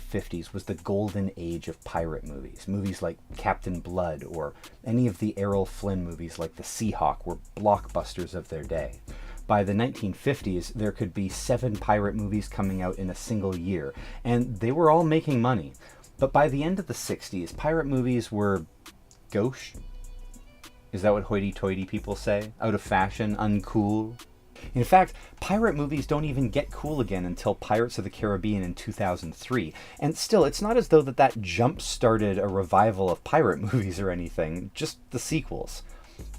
1950s was the golden age of pirate movies. Movies like Captain Blood or any of the Errol Flynn movies like The Seahawk were blockbusters of their day. By the 1950s, there could be 7 pirate movies coming out in a single year, and they were all making money. But by the end of the 60s, pirate movies were gauche. Is that what hoity-toity people say? Out of fashion, uncool? In fact, pirate movies don't even get cool again until Pirates of the Caribbean in 2003. And still, it's not as though that jump-started a revival of pirate movies or anything, just the sequels.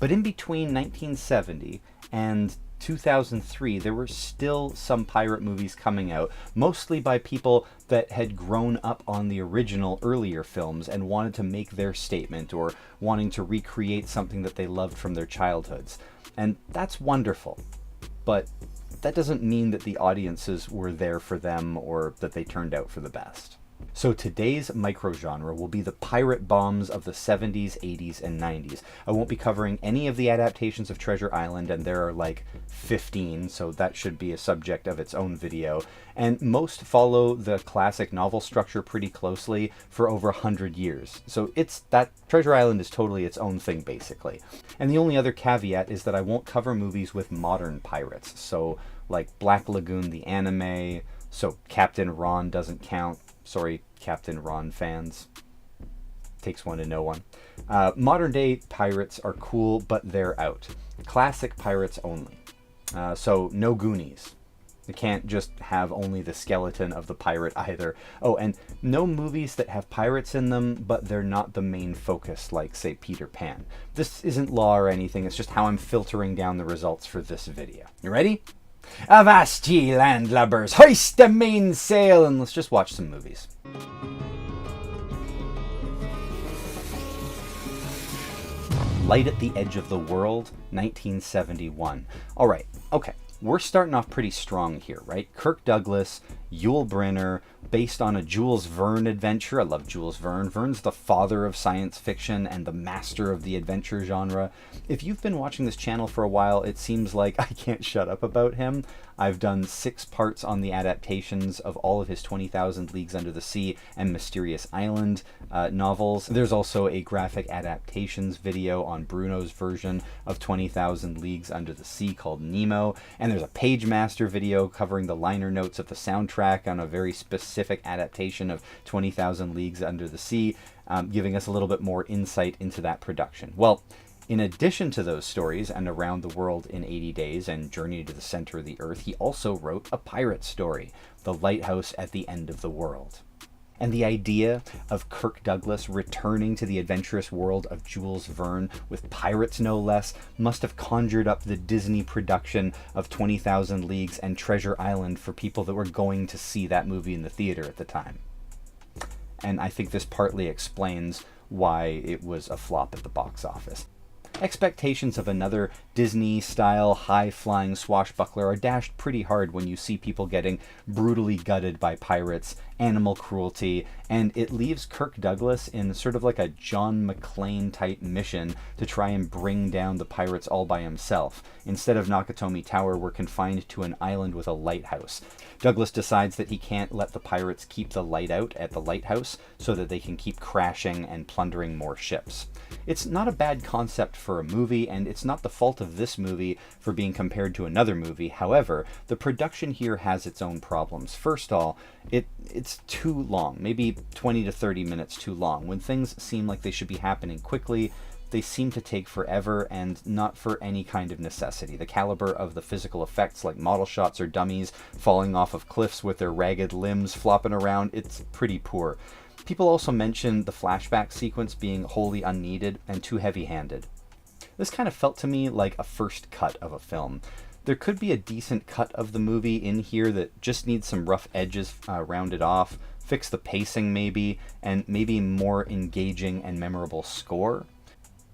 But in between 1970 and 2003, there were still some pirate movies coming out, mostly by people that had grown up on the original earlier films and wanted to make their statement or wanting to recreate something that they loved from their childhoods. And that's wonderful. But that doesn't mean that the audiences were there for them or that they turned out for the best. So today's microgenre will be the pirate bombs of the 70s, 80s, and 90s. I won't be covering any of the adaptations of Treasure Island, and there are like 15, so that should be a subject of its own video. And most follow the classic novel structure pretty closely for over 100 years. So Treasure Island is totally its own thing, basically. And the only other caveat is that I won't cover movies with modern pirates. So like Black Lagoon, the anime, so Captain Ron doesn't count. Sorry, Captain Ron fans. Takes one to know one. Modern day pirates are cool, but they're out. Classic pirates only. So no Goonies. You can't just have only the skeleton of the pirate either. Oh, and no movies that have pirates in them, but they're not the main focus, like, say, Peter Pan. This isn't law or anything, it's just how I'm filtering down the results for this video. You ready? Avast ye landlubbers, hoist the mainsail, and let's just watch some movies. Light at the Edge of the World, 1971. Alright, okay, we're starting off pretty strong here, right? Kirk Douglas, Yul Brynner, based on a Jules Verne adventure. I love Jules Verne. Verne's the father of science fiction and the master of the adventure genre. If you've been watching this channel for a while, it seems like I can't shut up about him. I've done 6 parts on the adaptations of all of his 20,000 Leagues Under the Sea and Mysterious Island novels. There's also a graphic adaptations video on Bruno's version of 20,000 Leagues Under the Sea called Nemo, and there's a Page Master video covering the liner notes of the soundtrack on a very specific adaptation of 20,000 Leagues Under the Sea, giving us a little bit more insight into that production. Well, in addition to those stories and Around the World in 80 Days and Journey to the Center of the Earth, he also wrote a pirate story, The Lighthouse at the End of the World. And the idea of Kirk Douglas returning to the adventurous world of Jules Verne, with pirates no less, must have conjured up the Disney production of 20,000 Leagues and Treasure Island for people that were going to see that movie in the theater at the time. And I think this partly explains why it was a flop at the box office. Expectations of another Disney-style high-flying swashbuckler are dashed pretty hard when you see people getting brutally gutted by pirates, animal cruelty, and it leaves Kirk Douglas in sort of like a John McClane-type mission to try and bring down the pirates all by himself. Instead of Nakatomi Tower, we're confined to an island with a lighthouse. Douglas decides that he can't let the pirates keep the light out at the lighthouse so that they can keep crashing and plundering more ships. It's not a bad concept for a movie, and it's not the fault of this movie for being compared to another movie. However, the production here has its own problems. First of all, it's too long, maybe 20 to 30 minutes too long. When things seem like they should be happening quickly, they seem to take forever, and not for any kind of necessity. The caliber of the physical effects, like model shots or dummies falling off of cliffs with their ragged limbs flopping around, it's pretty poor. People also mention the flashback sequence being wholly unneeded and too heavy-handed. This kind of felt to me like a first cut of a film. There could be a decent cut of the movie in here that just needs some rough edges rounded off, fix the pacing maybe, and maybe more engaging and memorable score.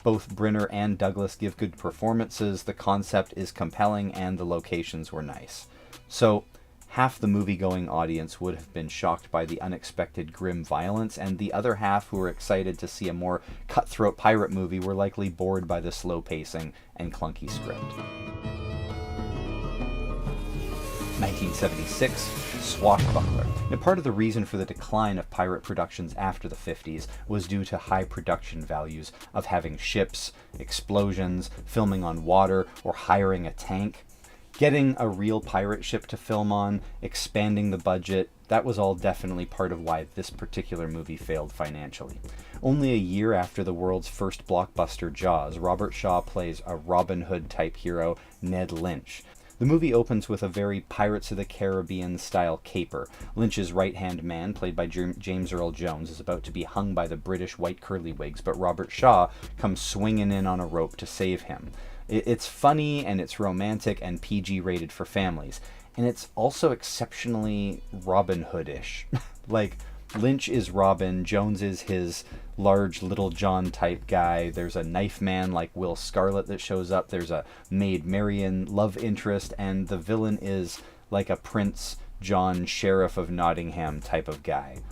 Both Brynner and Douglas give good performances, the concept is compelling, and the locations were nice. So, half the movie-going audience would have been shocked by the unexpected grim violence, and the other half who were excited to see a more cutthroat pirate movie were likely bored by the slow pacing and clunky script. 1976, Swashbuckler. Now, part of the reason for the decline of pirate productions after the 50s was due to high production values of having ships, explosions, filming on water, or hiring a tank. Getting a real pirate ship to film on, expanding the budget, that was all definitely part of why this particular movie failed financially. Only a year after the world's first blockbuster Jaws, Robert Shaw plays a Robin Hood-type hero, Ned Lynch. The movie opens with a very Pirates of the Caribbean-style caper. Lynch's right-hand man, played by James Earl Jones, is about to be hung by the British white curlywigs, but Robert Shaw comes swinging in on a rope to save him. It's funny, and it's romantic, and PG-rated for families. And it's also exceptionally Robin Hood-ish. Like, Lynch is Robin, Jones is his large Little John type guy. There's a knife man like Will Scarlet that shows up. There's a Maid Marian love interest, and the villain is like a Prince John, Sheriff of Nottingham type of guy.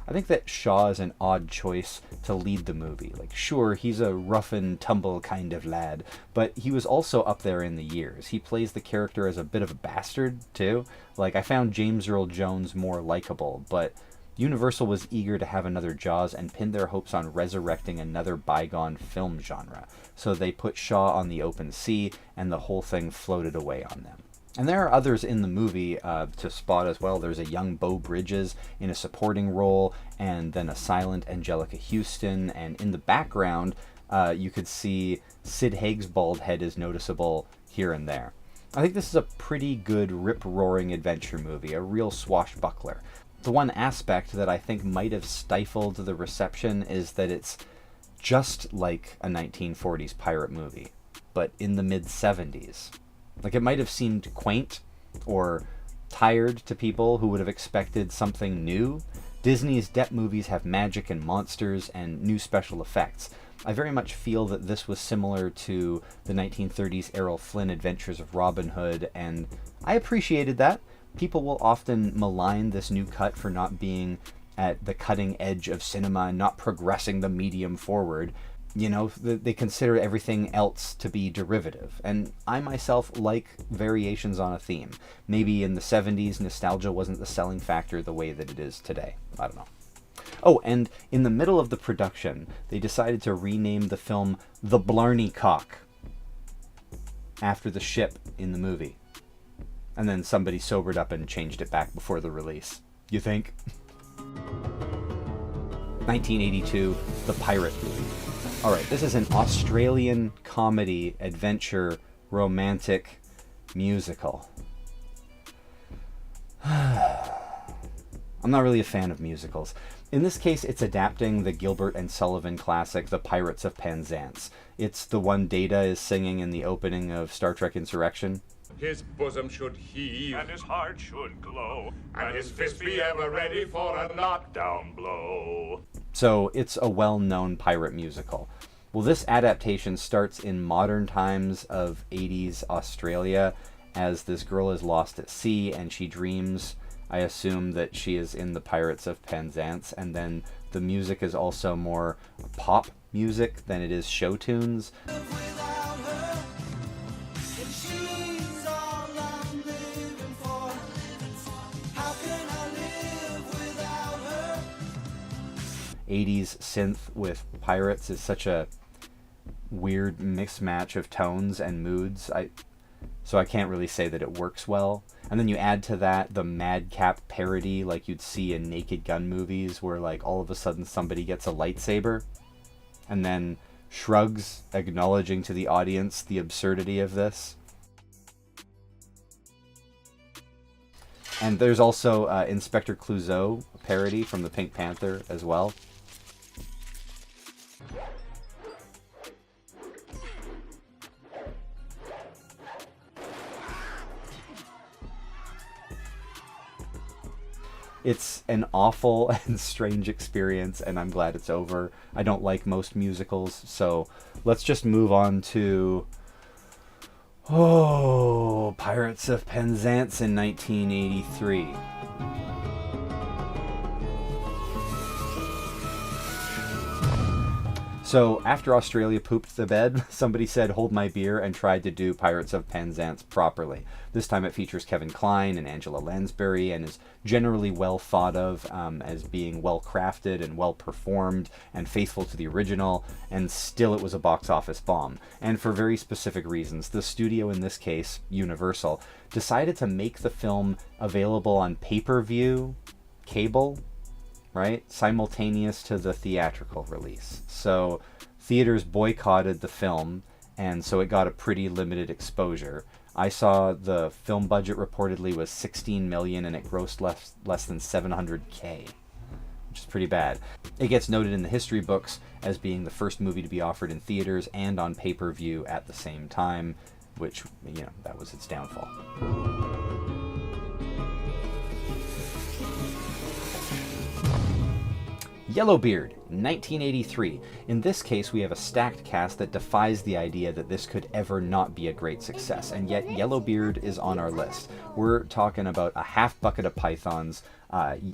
I think that Shaw is an odd choice to lead the movie. Like, sure, he's a rough and tumble kind of lad, but he was also up there in the years. He plays the character as a bit of a bastard, too. Like, I found James Earl Jones more likable, but Universal was eager to have another Jaws and pinned their hopes on resurrecting another bygone film genre. So they put Shaw on the open sea, and the whole thing floated away on them. And there are others in the movie to spot as well. There's a young Beau Bridges in a supporting role, and then a silent Angelica Houston. And in the background, you could see Sid Haig's bald head is noticeable here and there. I think this is a pretty good rip-roaring adventure movie, a real swashbuckler. The one aspect that I think might have stifled the reception is that it's just like a 1940s pirate movie, but in the mid-70s. Like, it might have seemed quaint or tired to people who would have expected something new. Disney's Depp movies have magic and monsters and new special effects. I very much feel that this was similar to the 1930s Errol Flynn Adventures of Robin Hood, and I appreciated that. People will often malign this new cut for not being at the cutting edge of cinema and not progressing the medium forward. You know, they consider everything else to be derivative. And I myself like variations on a theme. Maybe in the 70s, nostalgia wasn't the selling factor the way that it is today. I don't know. Oh, and in the middle of the production, they decided to rename the film The Blarney Cock after the ship in the movie. And then somebody sobered up and changed it back before the release. You think? 1982, The Pirate Movie. Alright, this is an Australian comedy, adventure, romantic musical. I'm not really a fan of musicals. In this case, it's adapting the Gilbert and Sullivan classic, The Pirates of Penzance. It's the one Data is singing in the opening of Star Trek Insurrection. His bosom should heave, and his heart should glow, and his fist be ever ready for a knockdown blow. So it's a well-known pirate musical. Well, this adaptation starts in modern times of 80s Australia, as this girl is lost at sea and she dreams, I assume, that she is in the Pirates of Penzance, and then the music is also more pop music than it is show tunes. '80s synth with pirates is such a weird mismatch of tones and moods. So I can't really say that it works well. And then you add to that the madcap parody like you'd see in Naked Gun movies, where like all of a sudden somebody gets a lightsaber and then shrugs, acknowledging to the audience the absurdity of this. And there's also Inspector Clouseau, a parody from the Pink Panther as well. It's an awful and strange experience, and I'm glad it's over. I don't like most musicals, so let's just move on to Pirates of Penzance in 1983. So after Australia pooped the bed, somebody said, hold my beer, and tried to do Pirates of Penzance properly. This time it features Kevin Kline and Angela Lansbury and is generally well thought of as being well crafted and well performed and faithful to the original, and still it was a box office bomb. And for very specific reasons. The studio, in this case, Universal, decided to make the film available on pay-per-view, cable, right, simultaneous to the theatrical release. So theaters boycotted the film, and so it got a pretty limited exposure. I saw the film budget reportedly was $16 million, and it grossed less than $700K, which is pretty bad. It gets noted in the history books as being the first movie to be offered in theaters and on pay-per-view at the same time, which, that was its downfall. Yellowbeard, 1983. In this case, we have a stacked cast that defies the idea that this could ever not be a great success, and yet Yellowbeard is on our list. We're talking about a half bucket of pythons,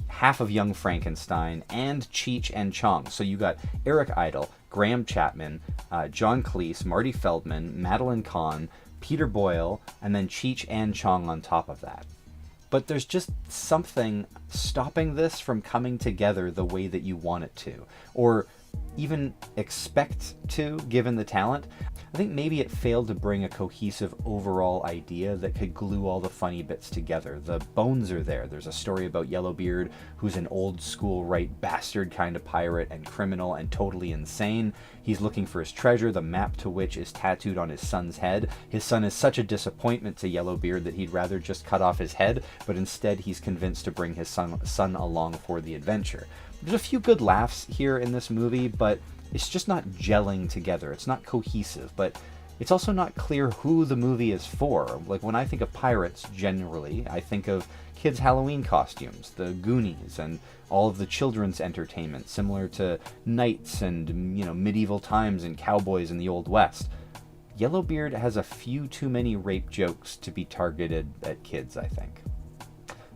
half of Young Frankenstein, and Cheech and Chong. So you got Eric Idle, Graham Chapman, John Cleese, Marty Feldman, Madeline Kahn, Peter Boyle, and then Cheech and Chong on top of that. But there's just something stopping this from coming together the way that you want it to, or even expect to, given the talent. I think maybe it failed to bring a cohesive overall idea that could glue all the funny bits together. The bones are there. There's a story about Yellowbeard, who's an old school right bastard kind of pirate and criminal and totally insane. He's looking for his treasure, the map to which is tattooed on his son's head. His son is such a disappointment to Yellowbeard that he'd rather just cut off his head, but instead he's convinced to bring his son along for the adventure. There's a few good laughs here in this movie, but it's just not gelling together. It's not cohesive, but it's also not clear who the movie is for. Like, when I think of pirates, generally, I think of kids' Halloween costumes, the Goonies, and all of the children's entertainment, similar to knights and, medieval times and cowboys in the Old West. Yellowbeard has a few too many rape jokes to be targeted at kids, I think.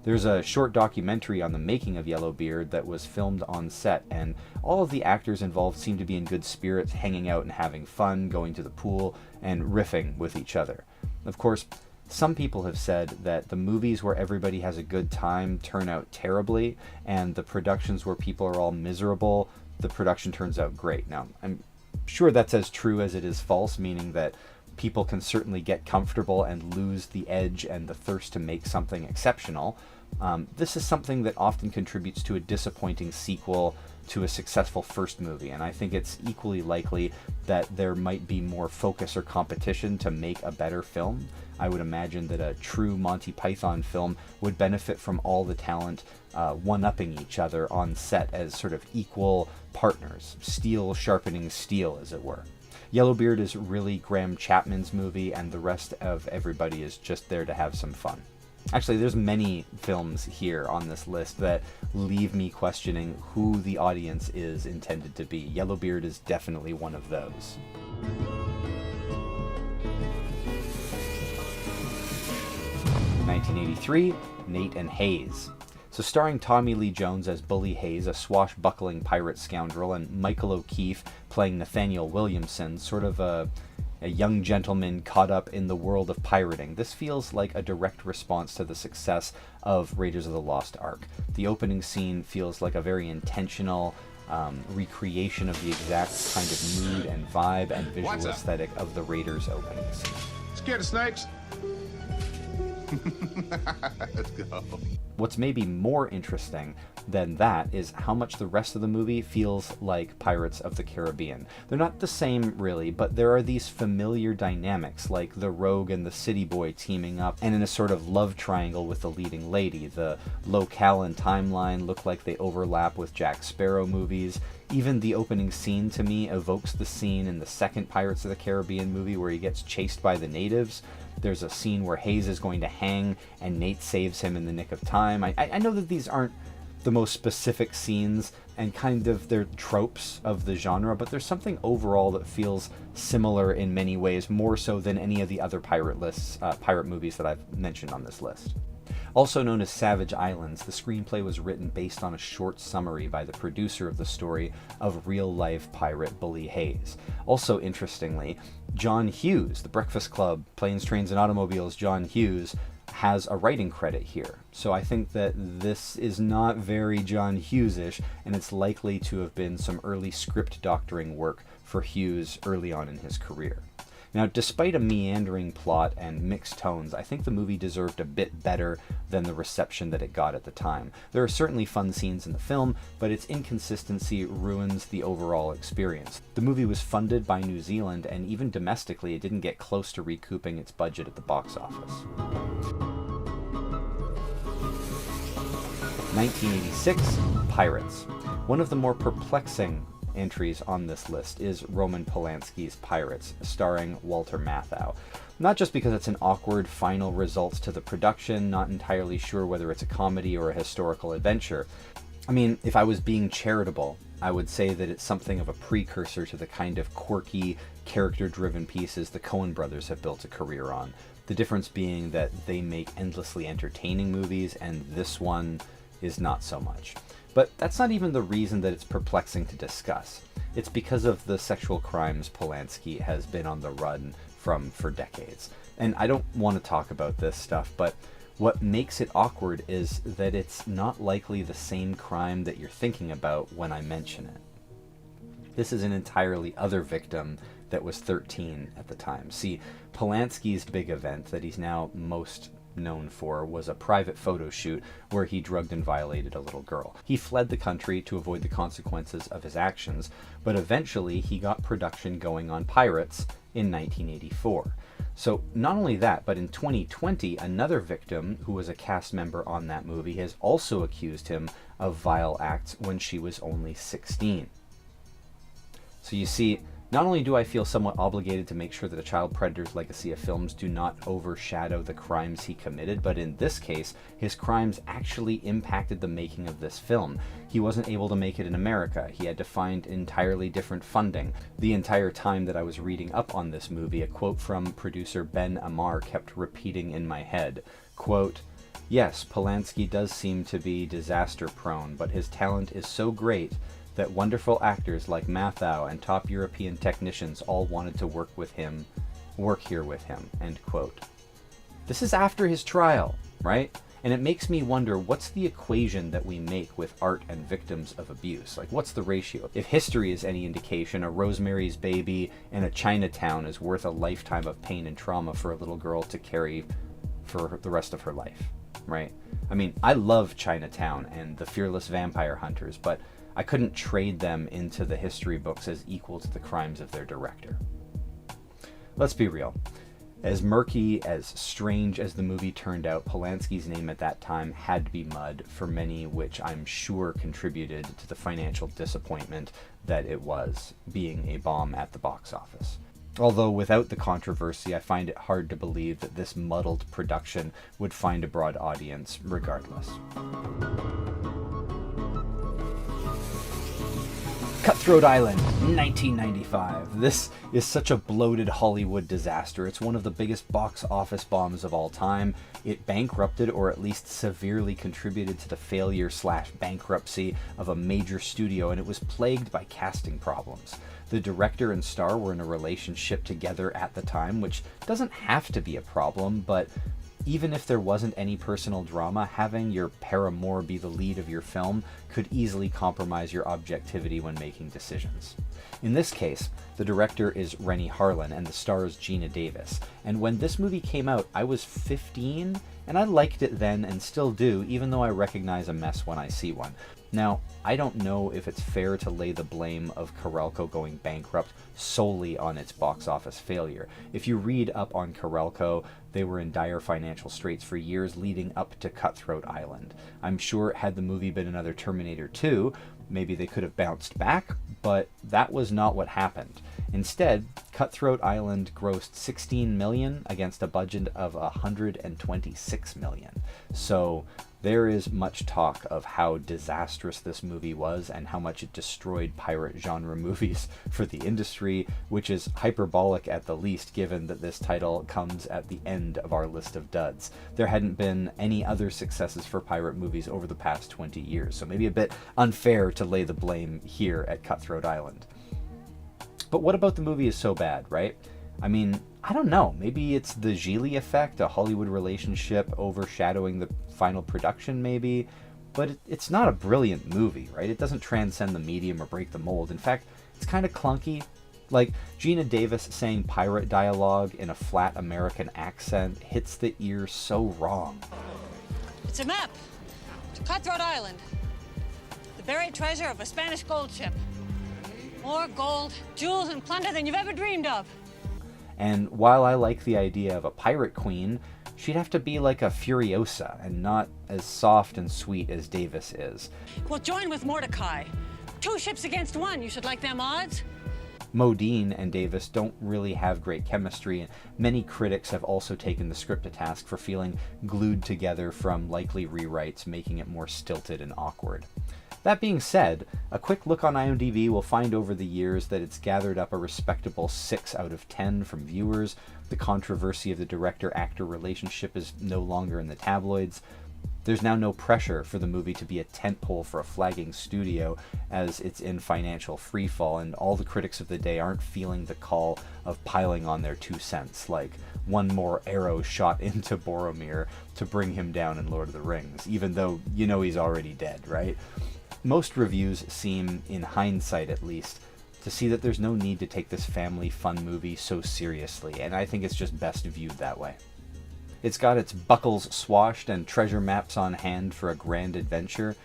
There's a short documentary on the making of Yellowbeard that was filmed on set, and all of the actors involved seem to be in good spirits, hanging out and having fun, going to the pool, and riffing with each other. Of course, some people have said that the movies where everybody has a good time turn out terribly, and the productions where people are all miserable, the production turns out great. Now, I'm sure that's as true as it is false, meaning that people can certainly get comfortable and lose the edge and the thirst to make something exceptional. This is something that often contributes to a disappointing sequel to a successful first movie, and I think it's equally likely that there might be more focus or competition to make a better film. I would imagine that a true Monty Python film would benefit from all the talent one-upping each other on set as sort of equal partners, steel sharpening steel, as it were. Yellowbeard is really Graham Chapman's movie, and the rest of everybody is just there to have some fun. Actually, there's many films here on this list that leave me questioning who the audience is intended to be. Yellowbeard is definitely one of those. In 1983, Nate and Hayes. So starring Tommy Lee Jones as Bully Hayes, a swashbuckling pirate scoundrel, and Michael O'Keefe playing Nathaniel Williamson, sort of a young gentleman caught up in the world of pirating. This feels like a direct response to the success of Raiders of the Lost Ark. The opening scene feels like a very intentional recreation of the exact kind of mood and vibe and visual aesthetic of the Raiders opening scene. Scared of snakes? Let's go. What's maybe more interesting than that is how much the rest of the movie feels like Pirates of the Caribbean. They're not the same, really, but there are these familiar dynamics, like the rogue and the city boy teaming up, and in a sort of love triangle with the leading lady. The locale and timeline look like they overlap with Jack Sparrow movies. Even the opening scene, to me, evokes the scene in the second Pirates of the Caribbean movie where he gets chased by the natives. There's a scene where Hayes is going to hang, and Nate saves him in the nick of time. I know that these aren't the most specific scenes, and kind of they're tropes of the genre, but there's something overall that feels similar in many ways, more so than any of the other pirate movies that I've mentioned on this list. Also known as Savage Islands, the screenplay was written based on a short summary by the producer of the story of real-life pirate Bully Hayes. Also interestingly, John Hughes, the Breakfast Club, Planes, Trains, and Automobiles John Hughes, has a writing credit here. So I think that this is not very John Hughes-ish, and it's likely to have been some early script doctoring work for Hughes early on in his career. Now, despite a meandering plot and mixed tones, I think the movie deserved a bit better than the reception that it got at the time. There are certainly fun scenes in the film, but its inconsistency ruins the overall experience. The movie was funded by New Zealand, and even domestically, it didn't get close to recouping its budget at the box office. 1986, Pirates. One of the more perplexing entries on this list is Roman Polanski's Pirates, starring Walter Matthau. Not just because it's an awkward final result to the production, not entirely sure whether it's a comedy or a historical adventure. I mean, if I was being charitable, I would say that it's something of a precursor to the kind of quirky, character-driven pieces the Coen brothers have built a career on. The difference being that they make endlessly entertaining movies, and this one is not so much. But that's not even the reason that it's perplexing to discuss. It's because of the sexual crimes Polanski has been on the run from for decades. And I don't want to talk about this stuff, but what makes it awkward is that it's not likely the same crime that you're thinking about when I mention it. This is an entirely other victim that was 13 at the time. See, Polanski's big event that he's now most known for was a private photo shoot where he drugged and violated a little girl. He fled the country to avoid the consequences of his actions, but eventually he got production going on Pirates in 1984. So not only that, but in 2020, another victim who was a cast member on that movie has also accused him of vile acts when she was only 16. So you see, not only do I feel somewhat obligated to make sure that a child predator's legacy of films do not overshadow the crimes he committed, but in this case, his crimes actually impacted the making of this film. He wasn't able to make it in America. He had to find entirely different funding. The entire time that I was reading up on this movie, a quote from producer Ben Amar kept repeating in my head. Quote, "Yes, Polanski does seem to be disaster prone, but his talent is so great that wonderful actors like Matthau and top European technicians all wanted to work here with him," end quote. This is after his trial, right? And it makes me wonder, what's the equation that we make with art and victims of abuse? Like, what's the ratio? If history is any indication, a Rosemary's Baby and a Chinatown is worth a lifetime of pain and trauma for a little girl to carry for the rest of her life, right? I mean, I love Chinatown and The Fearless Vampire Hunters, but I couldn't trade them into the history books as equal to the crimes of their director. Let's be real. As murky, as strange as the movie turned out, Polanski's name at that time had to be mud for many, which I'm sure contributed to the financial disappointment that it was, being a bomb at the box office. Although without the controversy, I find it hard to believe that this muddled production would find a broad audience regardless. Cutthroat Island, 1995. This is such a bloated Hollywood disaster. It's one of the biggest box office bombs of all time. It bankrupted, or at least severely contributed to the failure/bankruptcy of a major studio, and it was plagued by casting problems. The director and star were in a relationship together at the time, which doesn't have to be a problem, but even if there wasn't any personal drama, having your paramour be the lead of your film could easily compromise your objectivity when making decisions. In this case, the director is Rennie Harlin and the star is Gina Davis. And when this movie came out, I was 15, and I liked it then and still do, even though I recognize a mess when I see one. Now, I don't know if it's fair to lay the blame of Carolco going bankrupt solely on its box office failure. If you read up on Carolco, they were in dire financial straits for years leading up to Cutthroat Island. I'm sure had the movie been another Terminator 2, maybe they could have bounced back, but that was not what happened. Instead, Cutthroat Island grossed $16 million against a budget of $126 million. So There is much talk of how disastrous this movie was and how much it destroyed pirate genre movies for the industry, which is hyperbolic at the least given that this title comes at the end of our list of duds. There hadn't been any other successes for pirate movies over the past 20 years, so maybe a bit unfair to lay the blame here at Cutthroat Island. But what about the movie is so bad, right? I mean, I don't know. Maybe it's the Gigli effect, a Hollywood relationship overshadowing the final production, maybe. But it's not a brilliant movie, right? It doesn't transcend the medium or break the mold. In fact, it's kind of clunky. Like, Gina Davis saying pirate dialogue in a flat American accent hits the ear so wrong. It's a map to Cutthroat Island, the buried treasure of a Spanish gold ship. More gold, jewels, and plunder than you've ever dreamed of. And while I like the idea of a pirate queen, she'd have to be like a Furiosa and not as soft and sweet as Davis is. Well, join with Mordecai. 2 ships against 1. You should like them odds. Modine and Davis don't really have great chemistry, and many critics have also taken the script to task for feeling glued together from likely rewrites, making it more stilted and awkward. That being said, a quick look on IMDb will find over the years that it's gathered up a respectable 6 out of 10 from viewers. The controversy of the director-actor relationship is no longer in the tabloids. There's now no pressure for the movie to be a tentpole for a flagging studio as it's in financial freefall, and all the critics of the day aren't feeling the call of piling on their 2 cents, like one more arrow shot into Boromir to bring him down in Lord of the Rings, even though you know he's already dead, right? Most reviews seem, in hindsight at least, to see that there's no need to take this family fun movie so seriously, and I think it's just best viewed that way. It's got its buckles swashed and treasure maps on hand for a grand adventure.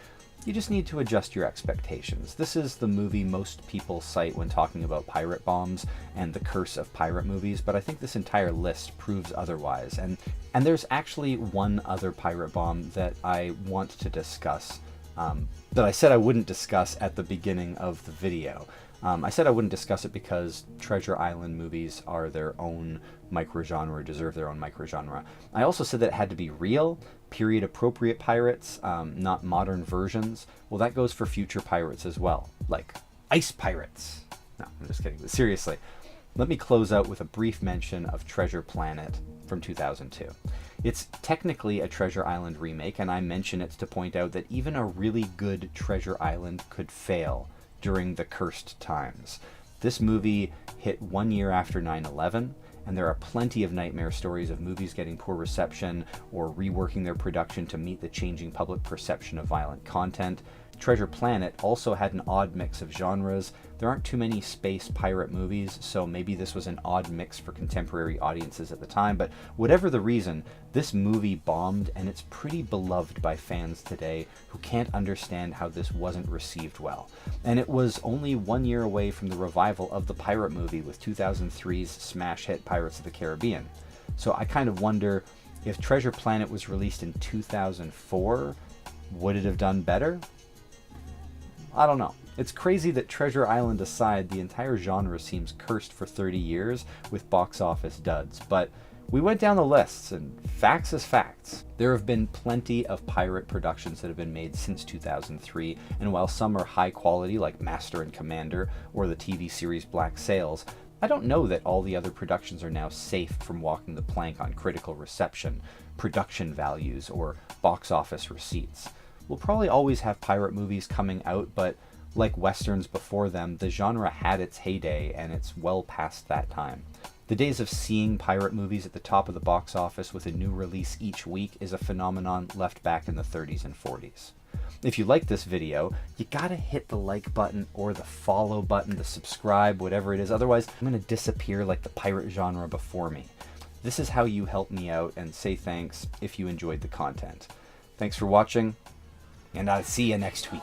You just need to adjust your expectations. This is the movie most people cite when talking about pirate bombs and the curse of pirate movies, but I think this entire list proves otherwise. And there's actually one other pirate bomb that I want to discuss, that I said I wouldn't discuss at the beginning of the video. I said I wouldn't discuss it because Treasure Island movies are their own microgenre, deserve their own microgenre. I also said that it had to be real, period-appropriate pirates, not modern versions. Well, that goes for future pirates as well, like ice pirates. No, I'm just kidding, but seriously. Let me close out with a brief mention of Treasure Planet from 2002. It's technically a Treasure Island remake, and I mention it to point out that even a really good Treasure Island could fail during the cursed times. This movie hit 1 year after 9/11, and there are plenty of nightmare stories of movies getting poor reception or reworking their production to meet the changing public perception of violent content. Treasure Planet also had an odd mix of genres. There aren't too many space pirate movies, so maybe this was an odd mix for contemporary audiences at the time, but whatever the reason, this movie bombed, and it's pretty beloved by fans today who can't understand how this wasn't received well. And it was only 1 year away from the revival of the pirate movie with 2003's smash hit Pirates of the Caribbean. So I kind of wonder, if Treasure Planet was released in 2004, would it have done better? I don't know. It's crazy that Treasure Island aside, the entire genre seems cursed for 30 years with box office duds, but we went down the lists, and facts is facts. There have been plenty of pirate productions that have been made since 2003, and while some are high quality like Master and Commander or the TV series Black Sails, I don't know that all the other productions are now safe from walking the plank on critical reception, production values, or box office receipts. We'll probably always have pirate movies coming out, but like westerns before them, the genre had its heyday, and it's well past that time. The days of seeing pirate movies at the top of the box office with a new release each week is a phenomenon left back in the 30s and 40s. If you like this video, you gotta hit the like button or the follow button, the subscribe, whatever it is, otherwise I'm gonna disappear like the pirate genre before me. This is how you help me out and say thanks if you enjoyed the content. Thanks for watching, and I'll see you next week.